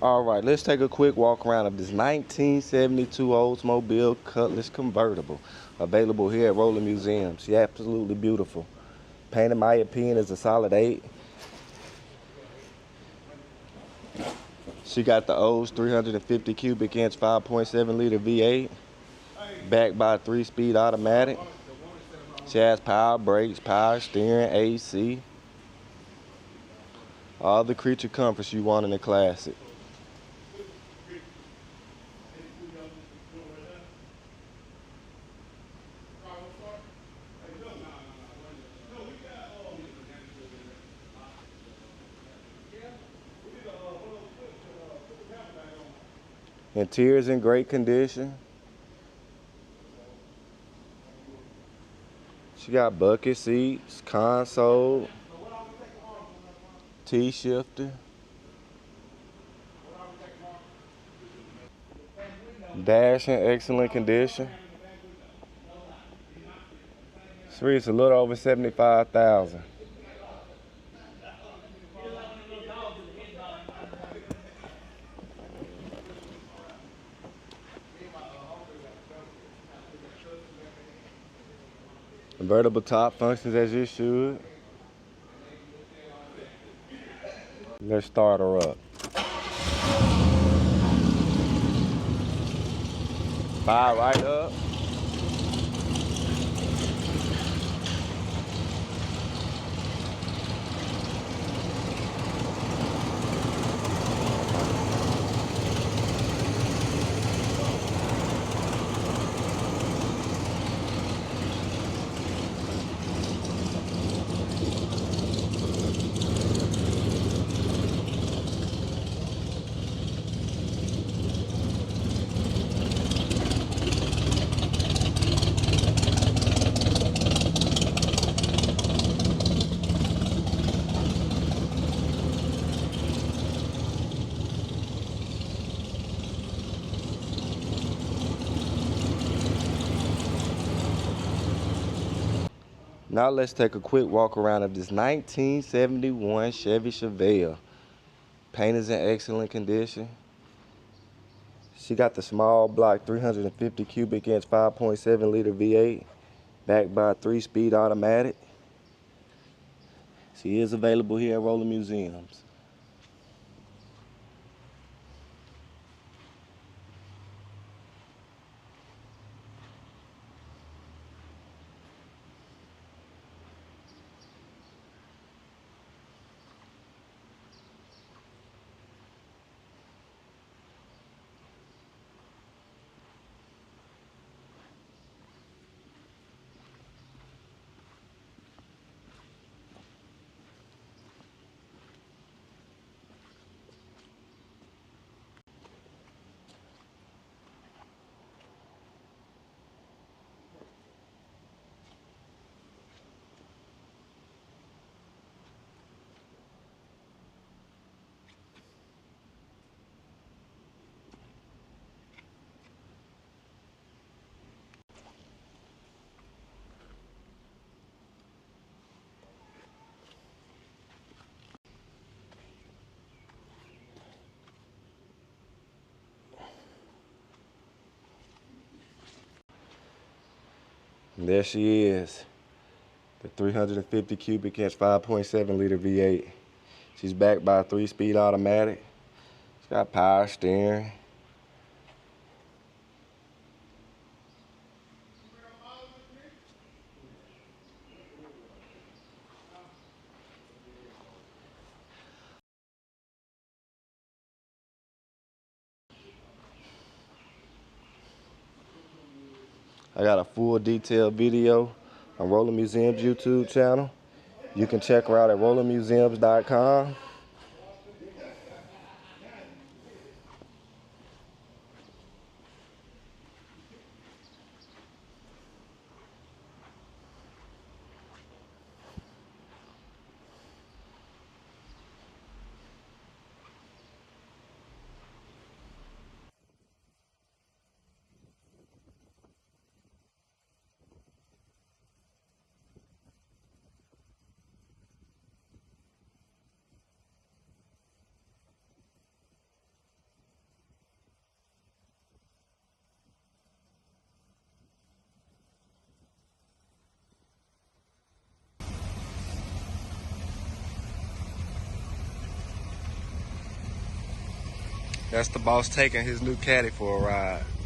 All right, let's take a quick walk around of this 1972 Oldsmobile Cutlass convertible. Available here at Roller Museums. Yeah, absolutely beautiful. Paint, in my opinion, is a solid 8. She got the O's 350 cubic inch 5.7 liter V8, backed by a 3-speed automatic. She has power brakes, power steering, AC, all the creature comforts you want in a classic. Interior's in great condition. She got bucket seats, console, T-shifter, dash in excellent condition. This reads a little over 75,000. Convertible top functions as it should. Let's start her up. Fire right up. Now let's take a quick walk around of this 1971 Chevy Chevelle. Paint is in excellent condition. She got the small block 350 cubic inch 5.7 liter V8, backed by a 3-speed automatic. She is available here at Roller Museums. And there she is, the 350 cubic inch 5.7 liter V8. She's backed by a 3-speed automatic. She's got power steering. I got a full detailed video on Roller Museums YouTube channel. You can check her out at rollermuseums.com. That's the boss taking his new caddy for a ride.